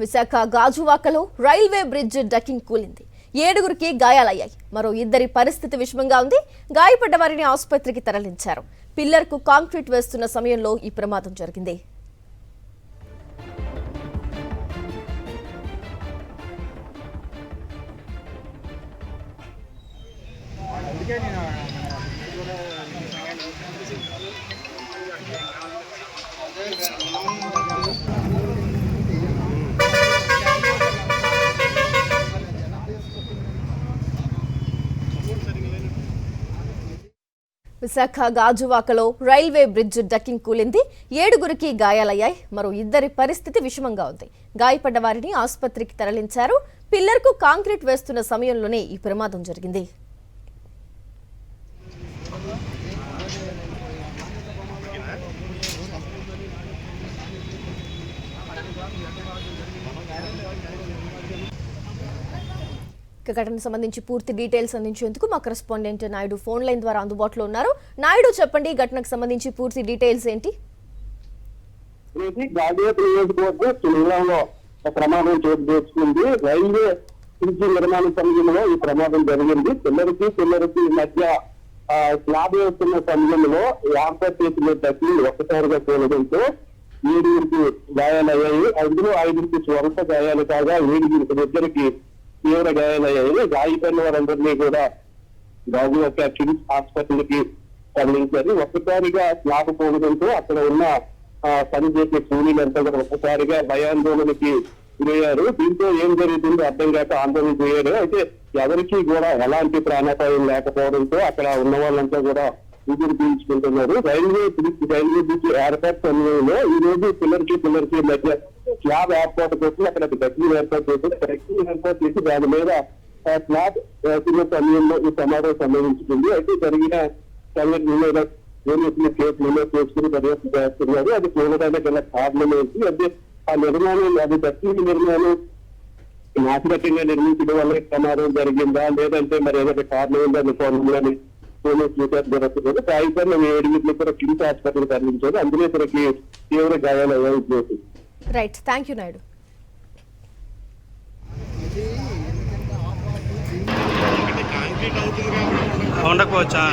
విశాఖ గాజువాకలో railway bridge డకింగ్ కూలింది. 7గురికి గాయాలయ్యాయి. మరో 2 పరిస్థితి విషమంగా ఉంది. గాయపడ్డ వారిని ఆసుపత్రికి తరలించారు. పిల్లర్కు కాంక్రీట్ వేస్తున్న సమయంలో ఈ ప్రమాదం జరిగింది. విశాఖ గాజువాకలో రైల్వే బ్రిడ్జ్ డకింగ్ కూలింది. 7గురికి గాయాలయ్యాయి. మరో 2 పరిస్థితి విషమంగా ఉంది. గాయపడ్డ వారిని ఆసుపత్రికి తరలించారు. పిల్లర్కు కాంక్రీట్ వేస్తున్న సమయంలోనే ఈ ప్రమాదం జరిగింది. ఘటనకు సంబంధించి పూర్తి డీటెయిల్స్ అందించేందుకు మా కరెస్పాండెంట్ నాయుడు ఫోన్ లైన్ ద్వారా అందుబాటులో ఉన్నారు. నాయుడు, చెప్పండి, ఘటనకు సంబంధించి పూర్తి డీటెయిల్స్ ఏంటి? ప్రమాదం చోటు చేసుకుంది. రైల్వే బ్రిడ్జ్ నిర్మాణ సమయంలో ఈ ప్రమాదం జరిగింది. పిల్లరికి మధ్య స్లాబ్ వేస్తున్న సమయంలో ఏర్పాటు చేసిన తగ్గి ఒక్కసారిగా కూలడంతో 7గురికి గాయాలయ్యాయి. అందులో 5గురికి స్వల్ప గాయాలు కాగా 7గురికి తీవ్ర గాయాలయ్యాయి. గాయపడిన వారందరినీ కూడా గాజువాక కిమ్స్ హాస్పిటల్కి తరలించారు. ఒక్కసారిగా స్లాబ్ పోవడంతో అక్కడ ఉన్న పనిచేసే కూలీలంతా కూడా ఒక్కసారిగా భయాందోళనకి గురయ్యారు. దీంతో ఏం జరుగుతుందో అర్థం కాక ఆందోళన చేయారు. అయితే ఎవరికి కూడా ఎలాంటి ప్రాణాపాయం లేకపోవడంతో అక్కడ ఉన్న వాళ్ళంతా కూడా ఊపిరి పీల్చుకుంటున్నారు. రైల్వే బ్రిడ్జ్ ఏర్పాటు సమయంలో ఈ రోజు పిల్లర్కి మధ్య స్లాబ్ ఏర్పాటు చేసి అక్కడ గట్టిని ఏర్పాటు చేసి దాని మీద స్లాబ్ వేసిన సమయంలో ఈ ప్రమాదం సంభవించుతుంది. అయితే జరిగిన సంఘటన పోలీసులు కేసు నమోదు చేసుకుని దర్యాప్తు చేస్తున్నారు. అది కూడడానికి గల కారణం ఏంటి, అంటే ఆ నిర్మాణం, అది గట్టి నిర్మాణం నాసిరకంగా నిర్మించడం వల్ల ప్రమాదం జరిగిందా, లేదంటే మరి ఏదైనా కారణం ఉందా కోణంలోని పోలీసులు జరుగుతున్నారు. గాయపడిన 7గురిని కూడా కిమ్స్ హాస్పిటల్ తరలించారు. అందులో ఇతనికి తీవ్ర గాయాలు అయ్యాయి. Right, thank you Naidu. ఉండకపోవచ్చా?